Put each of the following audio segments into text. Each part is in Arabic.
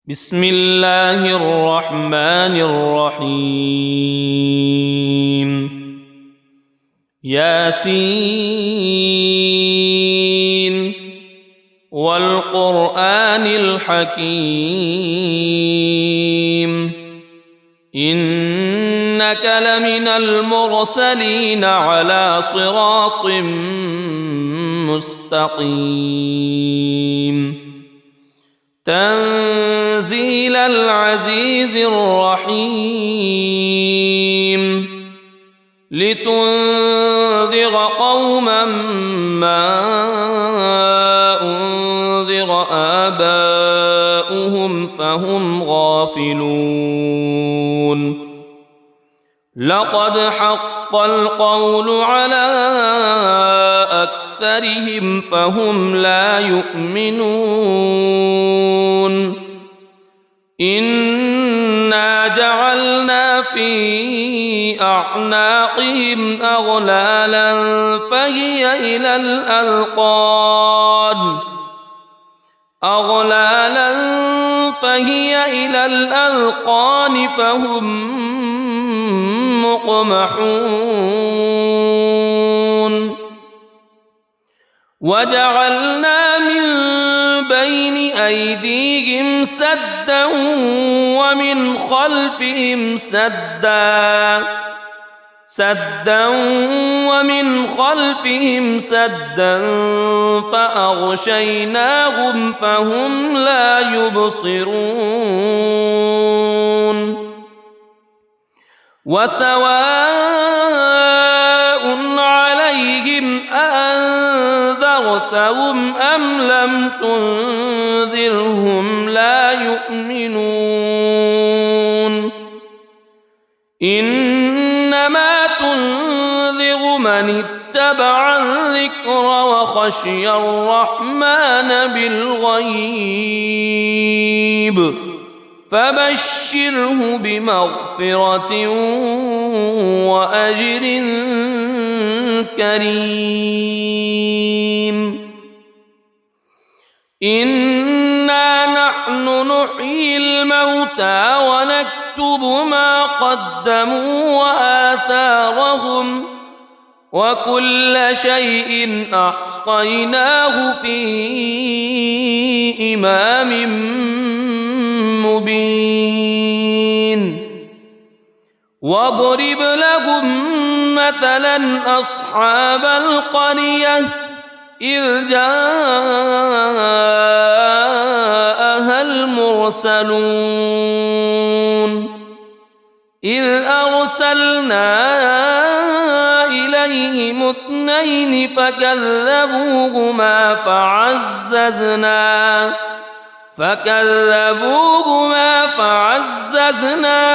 بسم الله الرحمن الرحيم ياسين والقرآن الحكيم إنك لمن المرسلين على صراط مستقيم تنزيل العزيز الرحيم لتنذر قوما ما أنذر آباؤهم فهم غافلون لقد حق القول على أكثرهم فهم لا يؤمنون إنا جعلنا في أعناقهم أغلالا فهي إلى الأذقان فهم مقمحون وجعلنا من بين أيديهم سدا ومن خلفهم سدا فأغشيناهم فهم لا يبصرون وسواء عليهم أأنذرتهم أم لم تنذرهم لا يؤمنون إنما تنذر من اتبع الذكر وخشي الرحمن بالغيب فبشره بمغفرة وأجر كريم إنا نحن نحيي الموتى ونكتب ما قدموا وآثارهم وكل شيء أحصيناه في إمام مبين واضرب لهم مثلا أصحاب القرية إذ جاءها المرسلون إذ أرسلنا إليهم اثنين فكذبوهما فعززنا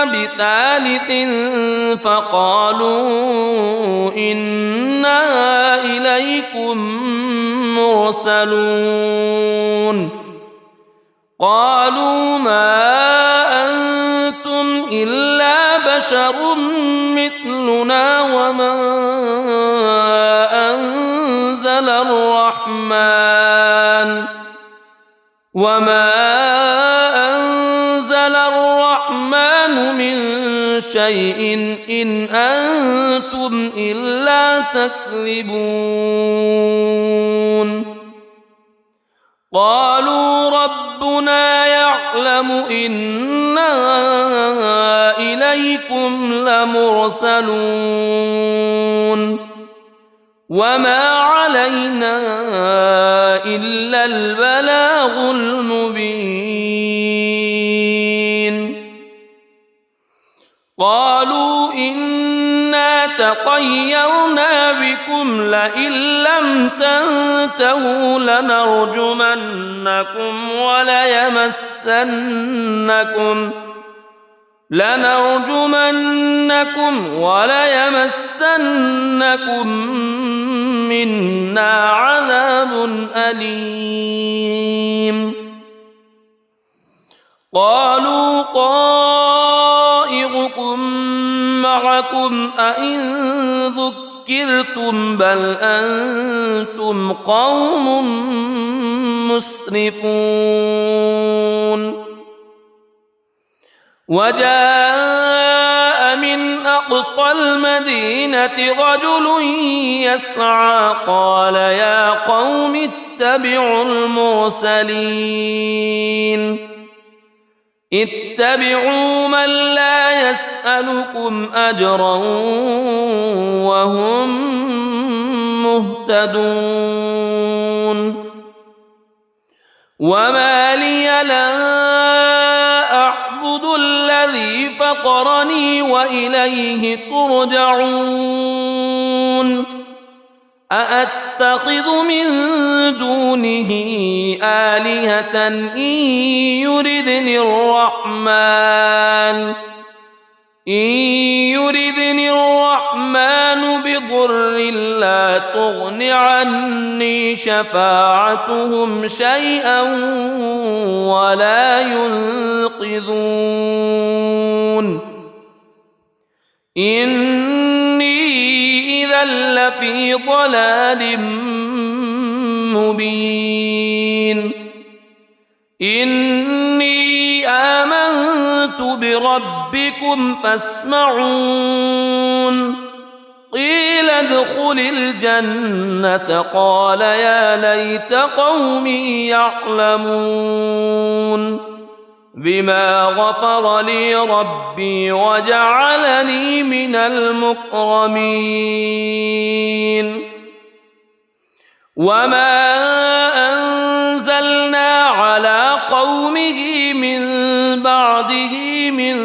بثالث فقالوا إنا إليكم مرسلون قالوا ما أنتم إلا بشر مثلنا وما أنزل الرحمن من شيء إن أنتم إلا تكذبون قالوا ربنا يعلم إنا إليكم لمرسلون وما علينا إلا البلاغ المبين قالوا إنا تطيرنا بكم لئن لم تنتهوا لنرجمنكم وليمسنكم منا عذاب أليم قالوا طائركم معكم أئن ذكرتم بل أنتم قوم مسرفون وجاء من أقصى المدينة رجل يسعى قال يا قوم اتبعوا المرسلين اتبعوا من لا يسألكم أجرا وهم مهتدون وما لي لا أعبد الذي فطرني وإليه ترجعون أأتخذ من دونه آلهة إن يردني الرحمن بضر لا تغن عني شفاعتهم شيئا ولا ينقذون إني إذا لفي ضلال مبين إني آمنت بربكم فاسمعون قيل ادخل الجنة قال يا ليت قومي يعلمون بما غفر لي ربي وجعلني من المكرمين وما أنزلنا على قومه من بعده من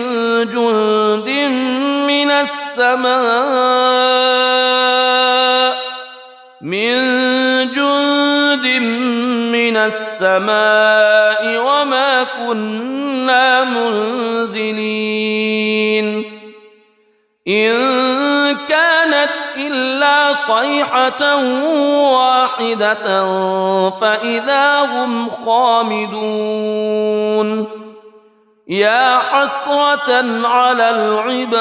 جند من السماء وما كنا منزلين إن كانت إلا صيحة واحدة فإذا هم خامدون يا حسرة على العباد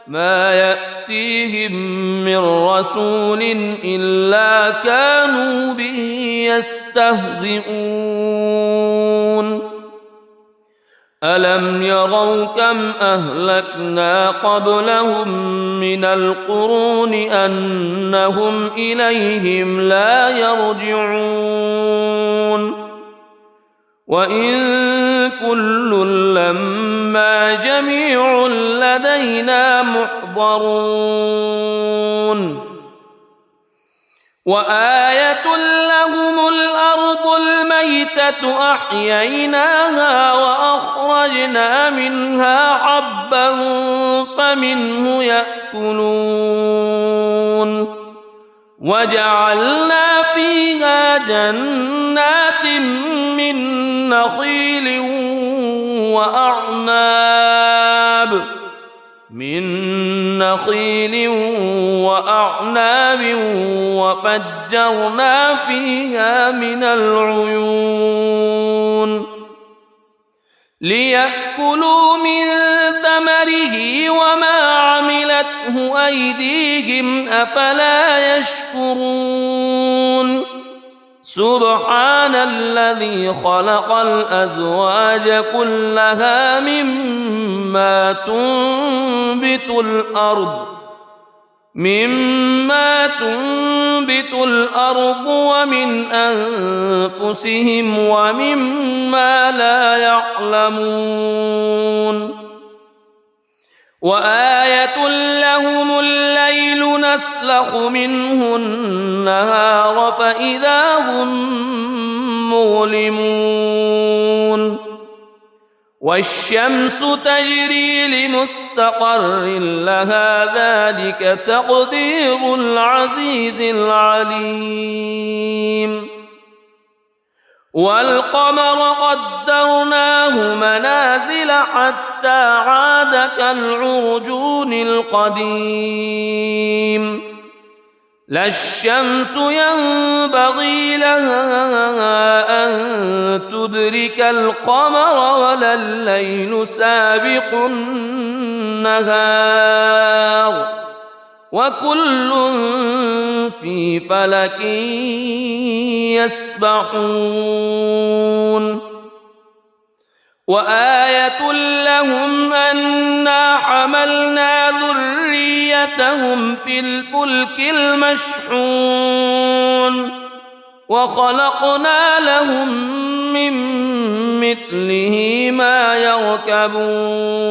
ما يأتيهم من رسول إلا كانوا به يستهزئون ألم يروا كم أهلكنا قبلهم من القرون أنهم إليهم لا يرجعون وإن كل لما جميع لدينا محضرون وآية لهم الأرض الميتة أحييناها وأخرجنا منها حبا فمنه يأكلون وجعلنا فيها جنات من نخيل وأعناب وفجرنا فيها من العيون ليأكلوا من ثمره وما عملته أيديهم أفلا يشكرون سبحان الذي خلق الأزواج كلها مما تنبت الأرض ومن أنفسهم ومما لا يعلمون وآية لهم الليل نسلخ منه النهار فإذا هم مظلمون والشمس تجري لمستقر لها ذلك تقدير العزيز العليم والقمر قدرناه منازل حتى عاد كالعرجون القديم لا الشمس ينبغي لها أن تدرك القمر ولا الليل سابق النهار وكل في فلك يسبحون وآية لهم أنا حملنا ذريتهم في الفلك المشحون وخلقنا لهم من مثله ما يركبون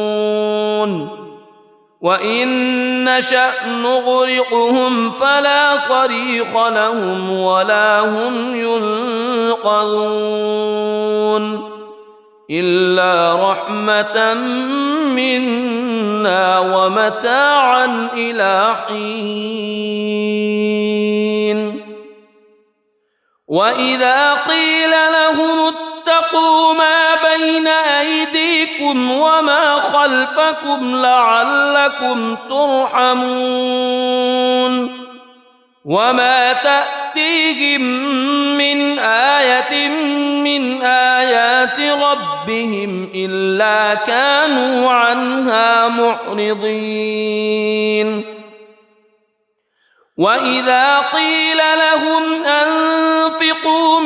وإن نشأ نغرقهم فلا صريخ لهم ولا هم ينقذون إلا رحمة منا ومتاعا إلى حين وإذا قيل لهم اتقوا ما بين أيديكم وما خلفكم لعلكم ترحمون وما تأتيهم من آية من آيات ربهم إلا كانوا عنها معرضين وإذا قيل لهم أنفقوا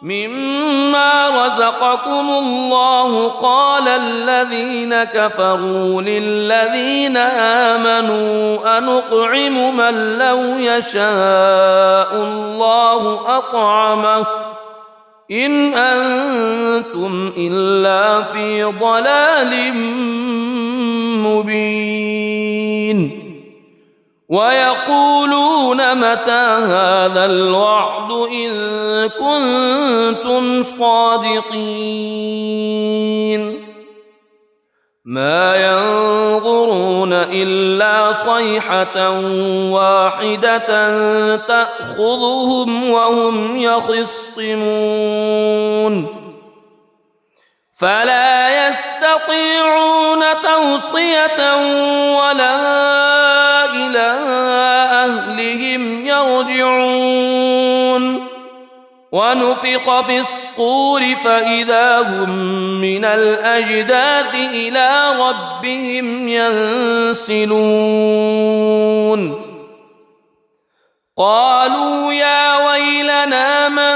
مما رزقكم الله قال الذين كفروا للذين آمنوا أنطعم من لو يشاء الله أطعمه إن أنتم إلا في ضلال مبين ويقولون متى هذا الوعد إن كنتم صادقين ما ينظرون إلا صيحة واحدة تأخذهم وهم يخصمون فلا يستطيعون توصية ولا إلى أهلهم يرجعون ونفخ في الصور فإذا هم من الأجداث إلى ربهم ينسلون قالوا يا ويلنا من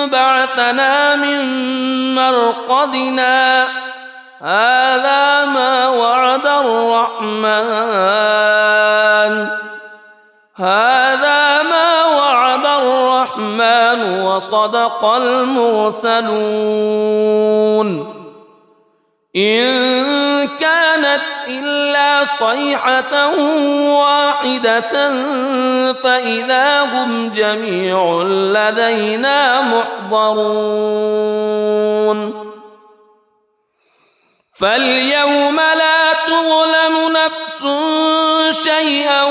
بعثنا من مرقدنا هذا ما وعد الرحمن وصدق المرسلون إن كانت إلا صيحة واحدة فإذا هم جميع لدينا محضرون فاليوم لا تظلم نفس شيئا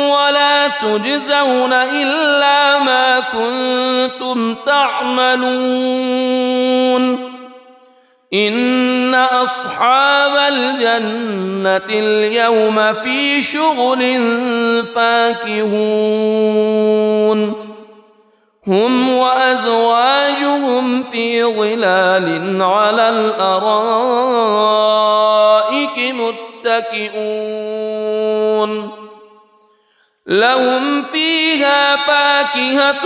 ولا تجزون إلا ما كنتم تعملون إن أصحاب الجنة اليوم في شغل فاكهون هم وأزواجهم في ظلال على الأرائك متكئون لهم فيها فاكهة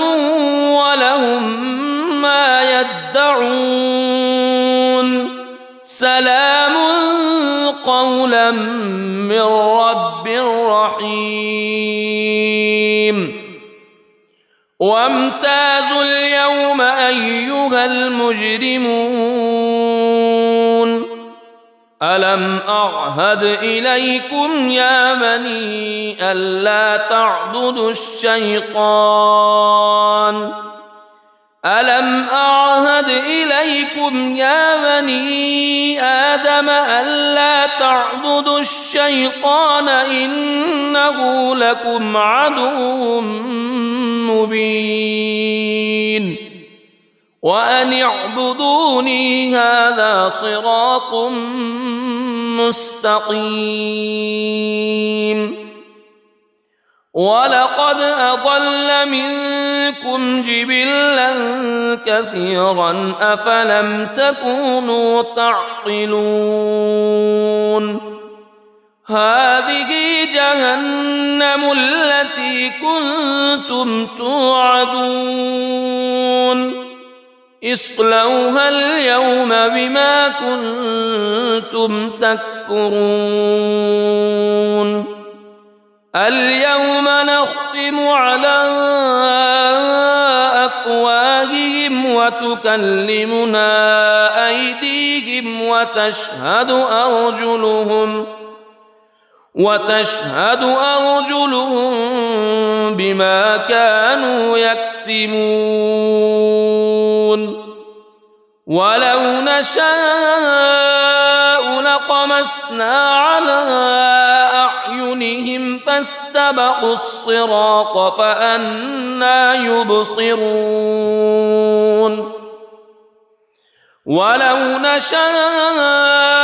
ولهم ما يدعون سلام قولا من رب رحيم وامتازوا اليوم أيها المجرمون ألم أعهد إليكم يا بني ألا تعبدوا الشيطان ألم أعهد إليكم يا بني آدم ألا تعبدوا الشيطان إنه لكم عدو مبين وأن اعبدوني هذا صراط مستقيم ولقد أضل منكم جبلا كثيرا أفلم تكونوا تعقلون هذه جهنم التي كنتم توعدون اصلوها اليوم بما كنتم تكفرون اليوم نختم على أفواههم وتكلمنا أيديهم وتشهد أرجلهم بما كانوا يكسبون ولو نشاء لطمسنا على أعينهم فاستبقوا الصراط فأنى يبصرون ولو نشاء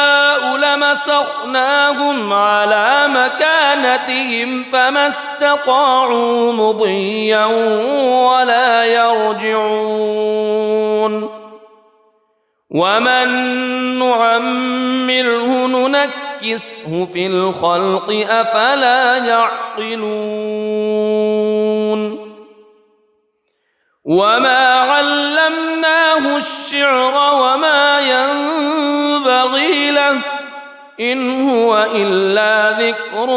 لمسخناهم على مكانتهم فما استطاعوا مضيا ولا يرجعون ومن نعمره ننكسه في الخلق أفلا يعقلون وما علمناه الشعر وما ينبغي له إن هو إلا ذكر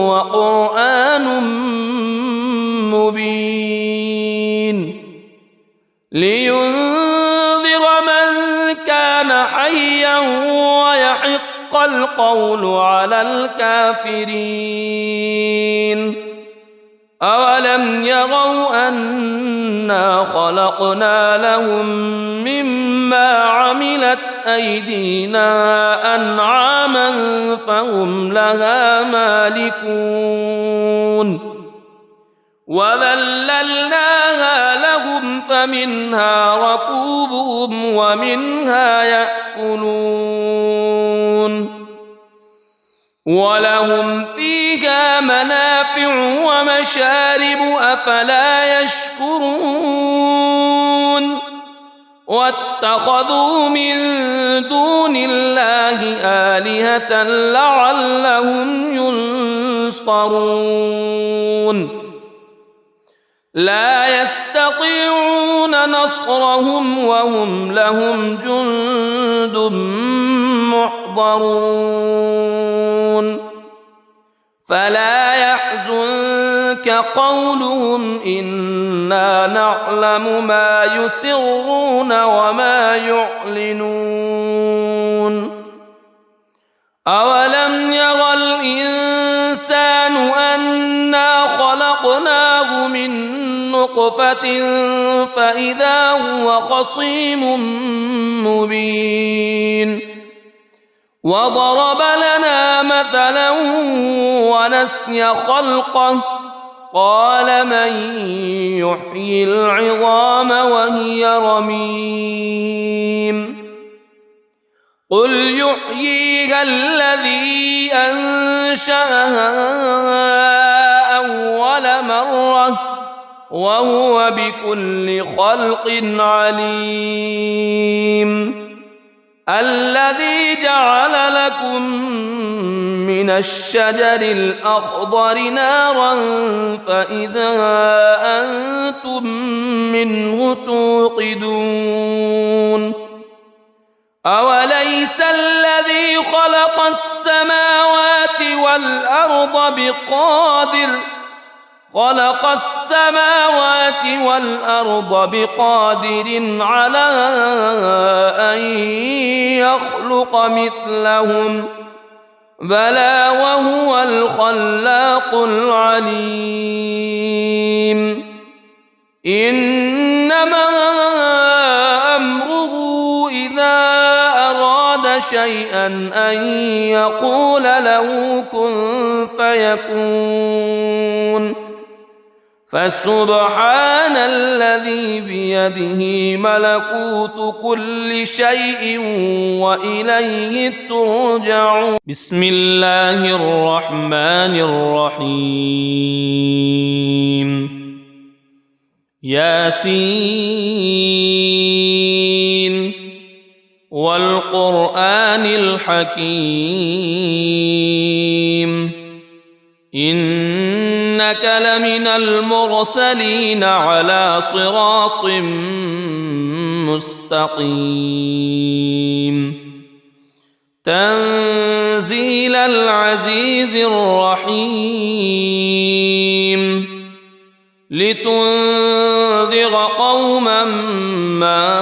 وقرآن مبين لينذر من كان حيا ويحق القول على الكافرين أولم يروا أنا خلقنا لهم مما عملت أيدينا أنعاما فهم لها مالكون وذللناها لهم فمنها ركوبهم ومنها يأكلون ولهم فيها منافع ومشارب أفلا يشكرون واتخذوا من دون الله آلهة لعلهم ينصرون لا يستطيعون نصرهم وهم لهم جند محضرون فلا يحزنك قولهم إنا نعلم ما يسرون وما يعلنون أولم ير الإنسان أنا خلقناه من نطفة فإذا هو خصيم مبين وضرب لنا مثلا ونسي خلقه قال من يحيي العظام وهي رميم قل يحييها الذي أنشأها أول مرة وهو بكل خلق عليم الذي جعل لكم من الشجر الأخضر نارا فإذا أنتم منه توقدون أوليس الذي خلق السماوات والأرض بقادر على أن يخلق مثلهم بلى وهو الخلاق العليم إنما أمره إذا أراد شيئا أن يقول له كن فيكون فسبحان الذي بيده ملكوت كل شيء وإليه ترجعون بسم الله الرحمن الرحيم ياسين والقرآن الحكيم إنك لمن المرسلين على صراط مستقيم تنزيل العزيز الرحيم لتنذر قوما ما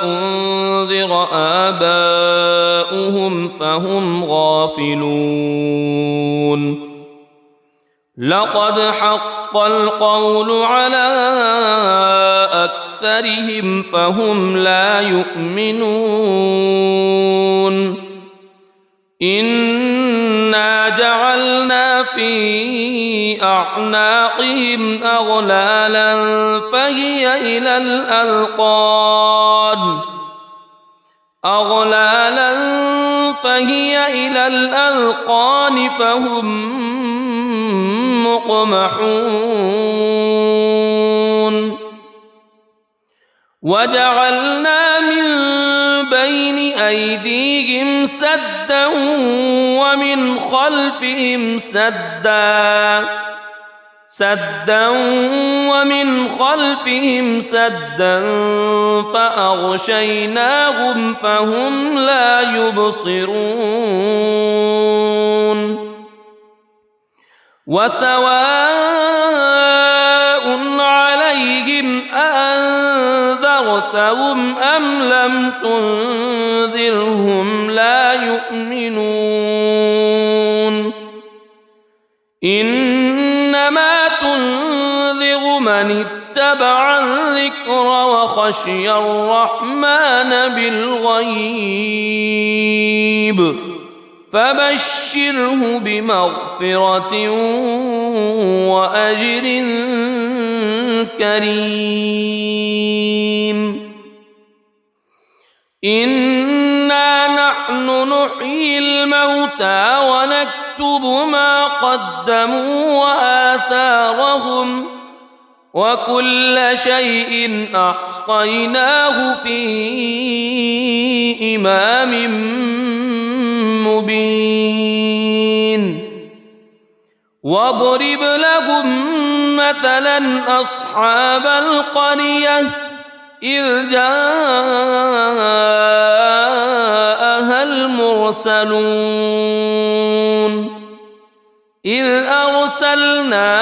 أنذر آباؤهم فهم غافلون لقد حق القول على أكثرهم فهم لا يؤمنون إنا جعلنا في أعناقهم أغلالا فهي إلى الأذقان فهم مقمحون وجعلنا من بين أيديهم سدا ومن خلفهم سدا فأغشيناهم فهم لا يبصرون وسواء عليهم أأنذرتهم أم لم تنذرهم لا يؤمنون إنما تنذر من اتبع الذكر وخشي الرحمن بالغيب فبشره بمغفرة وأجر كريم إنا نحن نحيي الموتى ونكتب ما قدموا وآثارهم وكل شيء أحصيناه في إمام مبين واضرب لهم مثلا أصحاب القرية إذ جاءها المرسلون إذ أرسلنا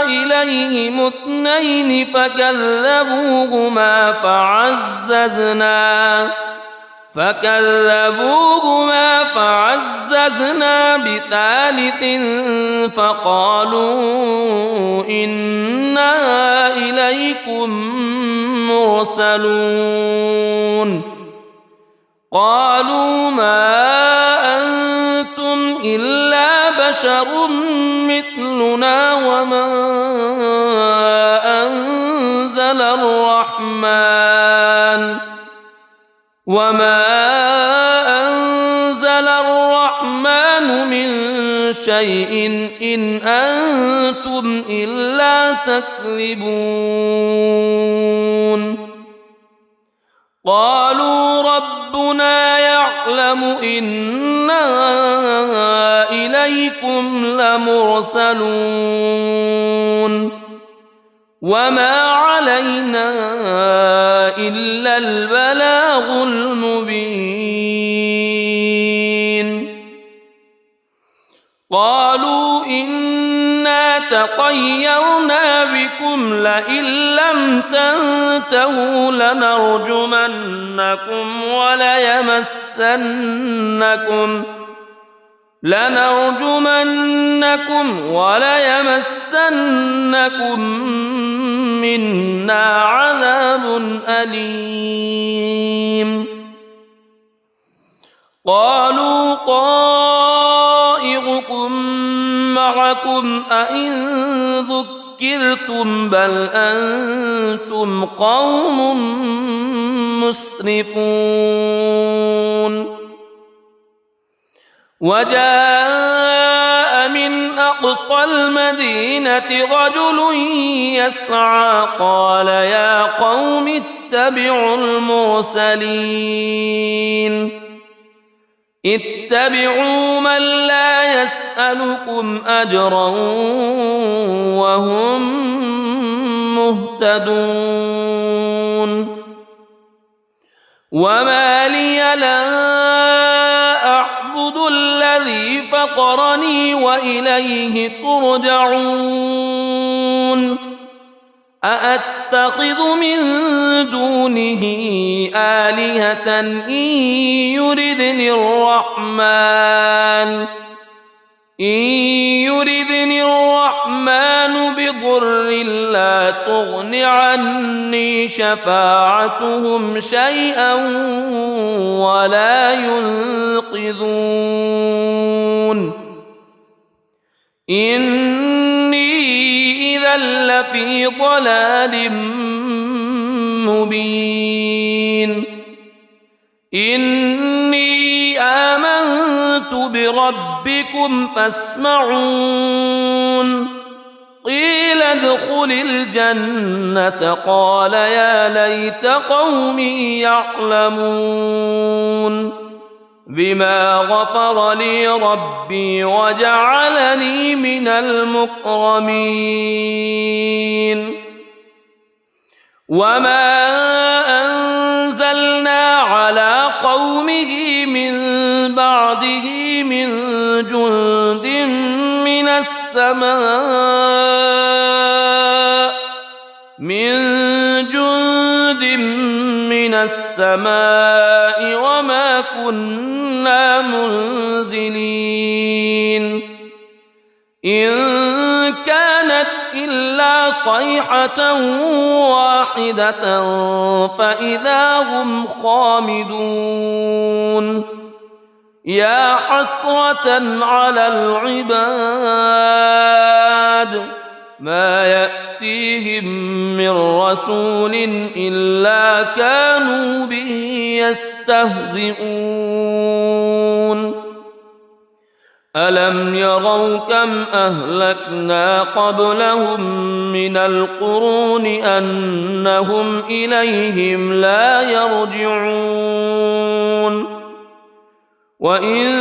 إليهم اثنين فكذبوهما فعززنا بثالث فقالوا إنا إليكم مرسلون قالوا ما أنتم إلا بشر مثلنا وما أنزل الرحمن من شيء إن أنتم إلا تكذبون قالوا ربنا يعلم إنا إليكم لمرسلون وما علينا إلا البلاغ المبين قالوا إنا تطيرنا بكم لئن لم تنتهوا لنرجمنكم وليمسنكم منا عذاب أليم قالوا طائركم معكم أئن ذكرتم بل أنتم قوم مسرفون وجاء من أقصى المدينة رجل يسعى قال يا قوم اتبعوا من لا يسألكم أجرا وهم مهتدون وما لي لا أعبد الذي فطرني وإليه ترجعون أأتخذ من دونه آلهة إن يردني الرحمن بضر لا تغن عني شفاعتهم شيئا ولا ينقذون إني إذا لفي ضلال مبين إني آمنت بربكم فاسمعون قيل ادخل الجنة قال يا ليت قومي يعلمون بما غفر لي ربي وجعلني من المكرمين وما أنزلنا على قومه من بعده من جند من السماء وما كنا منزلين إن كانت إلا صيحة واحدة فإذا هم خامدون يا حسرة على العباد ما يأتيهم من رسول إلا كانوا به يستهزئون ألم يروا كم أهلكنا قبلهم من القرون أنهم إليهم لا يرجعون وإن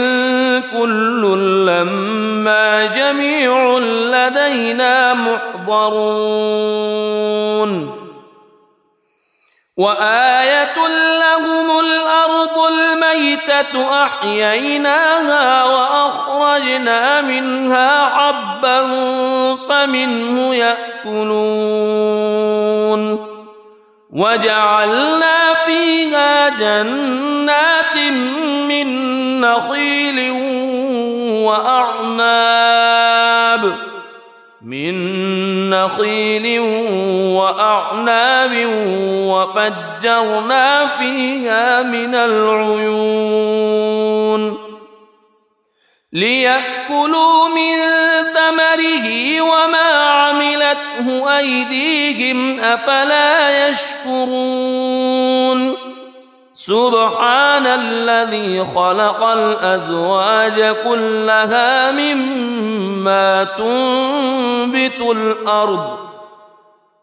كل لما جميع لدينا محضرون وآية لهم الأرض الميتة أحييناها وأخرجنا منها حبا فمنه يأكلون وجعلنا فيها جنات من نخيل وأعناب وفجرنا فيها من العيون ليأكلوا من ثمره وما عملته أيديهم أفلا يشكرون سبحان الذي خلق الأزواج كلها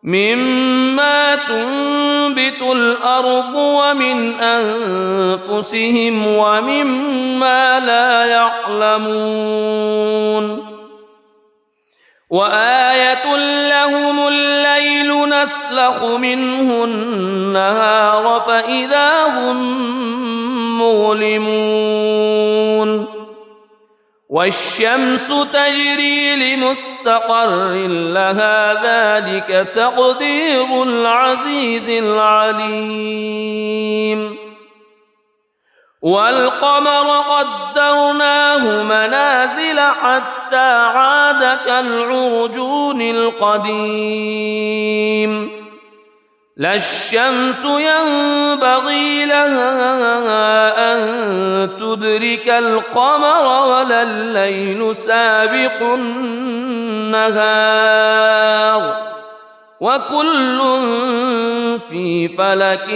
مما تنبت الأرض ومن أنفسهم ومما لا يعلمون وآية لهم الليل نسلخ منه النهار فإذا هم مظلمون والشمس تجري لمستقر لها ذلك تقدير العزيز العليم والقمر قدرناه منازل حتى عاد كالعرجون القديم لا الشمس ينبغي لها أن تدرك القمر ولا الليل سابق النهار وكل في فلك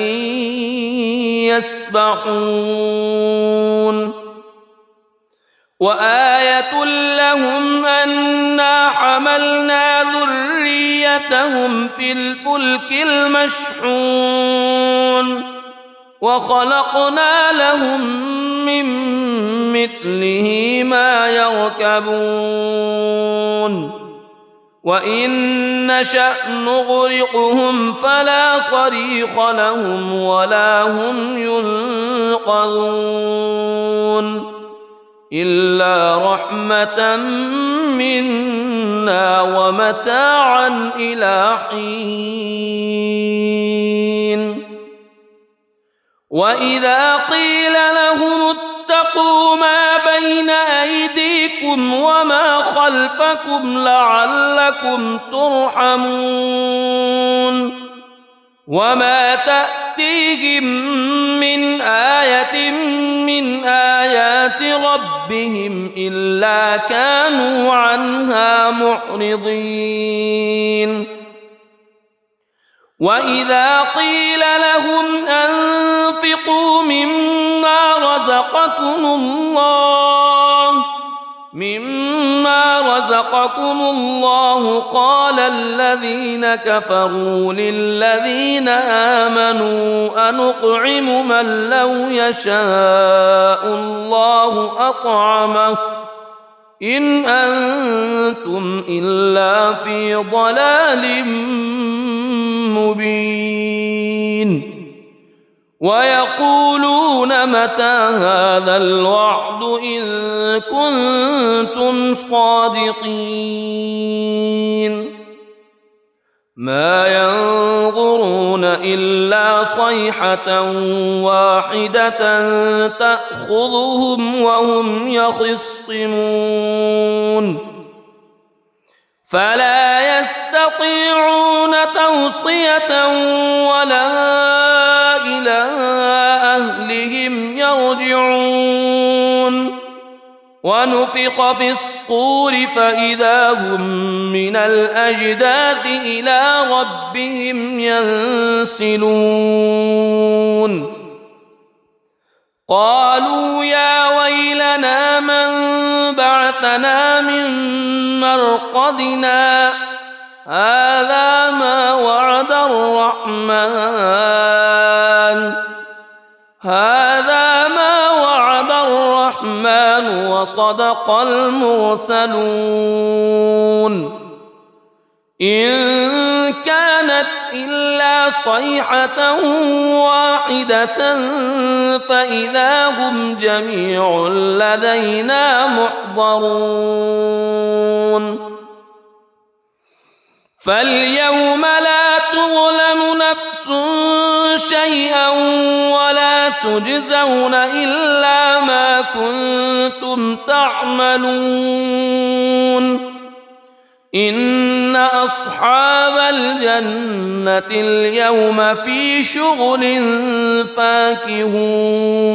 يسبحون وآية لهم أنا حملنا ذريتهم في الفلك المشحون وخلقنا لهم من مثله ما يركبون وإن نشأ نغرقهم فلا صريخ لهم ولا هم ينقذون إلا رحمة منا ومتاعا إلى حين وإذا قيل لهم اتقوا ما بين أيديكم وما خلفكم لعلكم ترحمون وما تأتيهم من آية من آيات ربهم إلا كانوا عنها معرضين وإذا قيل لهم أنفقوا مما رزقكم الله قال الذين كفروا للذين آمنوا أنطعم من لو يشاء الله أطعمه إن أنتم إلا في ضلال مبين ويقولون متى هذا الوعد إن كنتم صادقين ما ينظرون إلا صيحة واحدة تأخذهم وهم يخصمون فلا يستطيعون توصية ولا إلى أهلهم يرجعون ونفخ في الصور فإذا هم من الأجداث إلى ربهم ينسلون قالوا يا ويلنا من بعثنا من مرقدنا هذا ما وعد الرحمن وصدق المرسلون إن كانت إلا صيحة واحدة فإذا هم جميع لدينا محضرون فاليوم لا تظلم نفس شيئا ولا تجزون إلا ما كنتم تعملون إن أصحاب الجنة اليوم في شغل فاكهون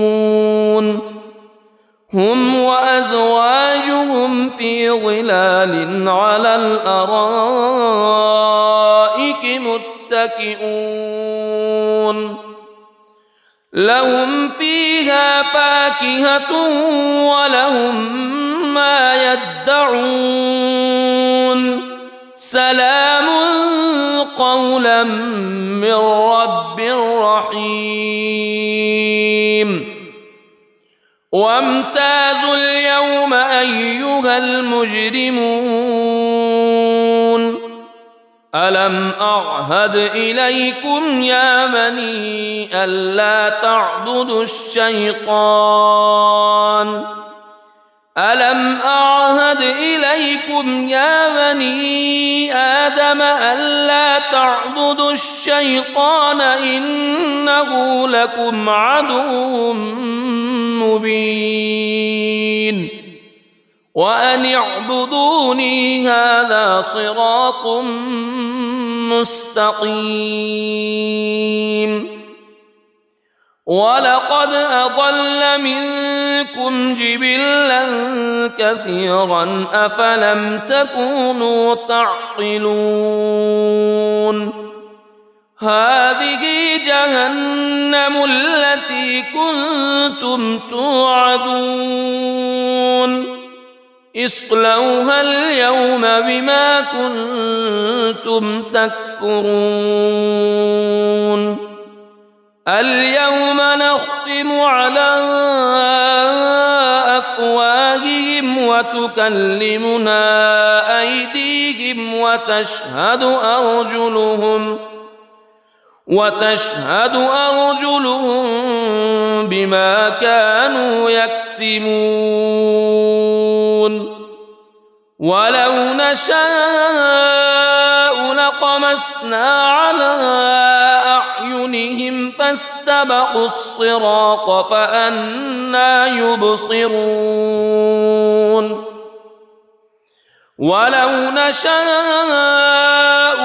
هم وأزواجهم في ظلال على الأرائك متكئون لهم فيها فاكهة ولهم ما يدعون سلام قولا من رب رحيم وامتازوا اليوم أيها المجرمون ألم أعهد إليكم يا بني ألا تعبدوا الشيطان ألم أعهد إليكم يا بني آدم ألا تعبدوا الشيطان إنه لكم عدو مبين وأن اعبدوني هذا صراط مستقيم ولقد أضل منكم جبلا كثيرا أفلم تكونوا تعقلون هذه جهنم التي كنتم توعدون اصلوها اليوم بما كنتم تكفرون اليوم نختم على أفواههم وتكلمنا أيديهم وتشهد أرجلهم بما كانوا يكسبون ولو نشاء لطمسنا على أعينهم فاستبقوا الصراط فأنى يبصرون ولو نشاء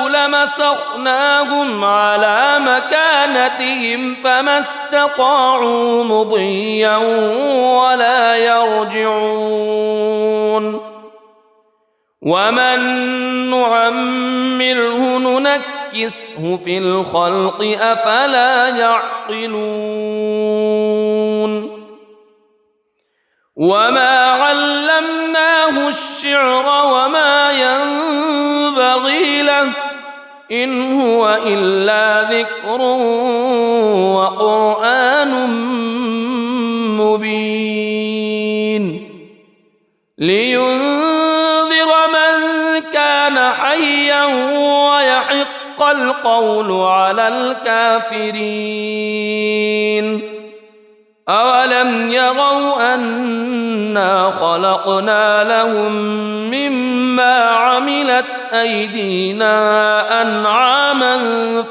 لمسخناهم على مكانتهم فما استطاعوا مضيا ولا يرجعون ومن نعمره ننكسه في الخلق أفلا يعقلون وما علمناه الشعر وما ينبغي له إن هو إلا ذكر وقرآن مبين لينذر من كان حيا ويحق القول على الكافرين أولم يروا أنا خلقنا لهم مما عملت أيدينا أنعاما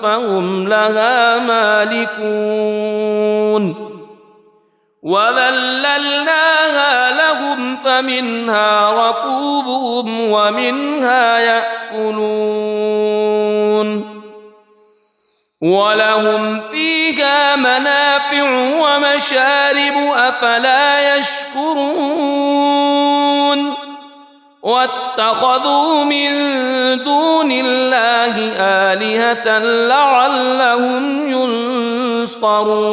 فهم لها مالكون وذللناها لهم فمنها ركوبهم ومنها يأكلون ولهم فيها منافع ومشارب أفلا يشكرون واتخذوا من دون الله آلهة لعلهم ينصرون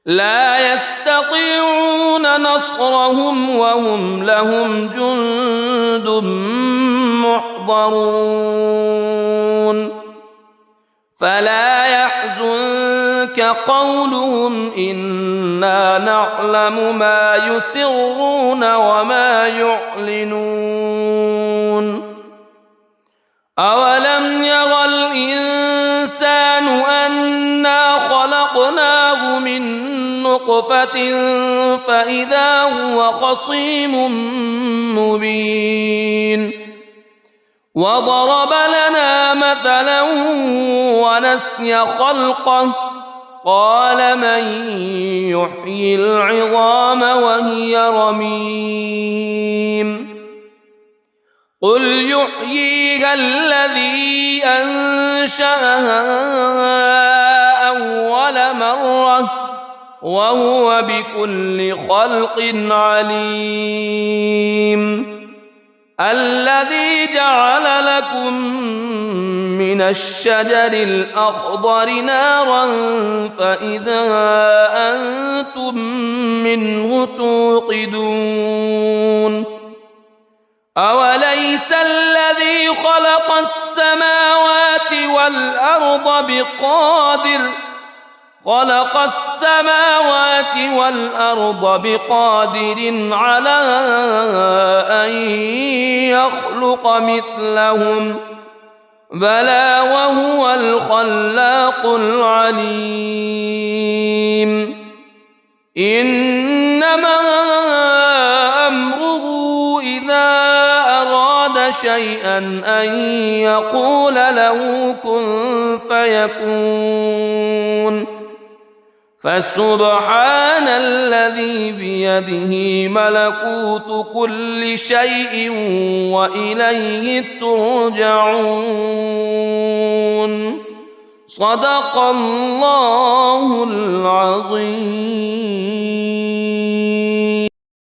لا يستطيعون نصرهم وهم لهم جند محضرون فلا يحزنك قولهم إنا نعلم ما يسرون وما يعلنون أولم ير الإنسان أنا خلقناه من نطفة فإذا هو خصيم مبين وضرب لنا مثلا ونسي خلقه قال من يحيي العظام وهي رميم قل يحييها الذي أنشأها أول مرة وهو بكل خلق عليم الذي جعل لكم من الشجر الأخضر نارا فإذا أنتم منه توقدون أوليس الذي خلق السماوات والأرض بقادر على أن يخلق مثلهم بلى وهو الخلاق العليم إنما أمره إذا أراد شيئا أن يقول له كن فيكون فسبحان الذي بيده ملكوت كل شيء وإليه ترجعون صدق الله العظيم.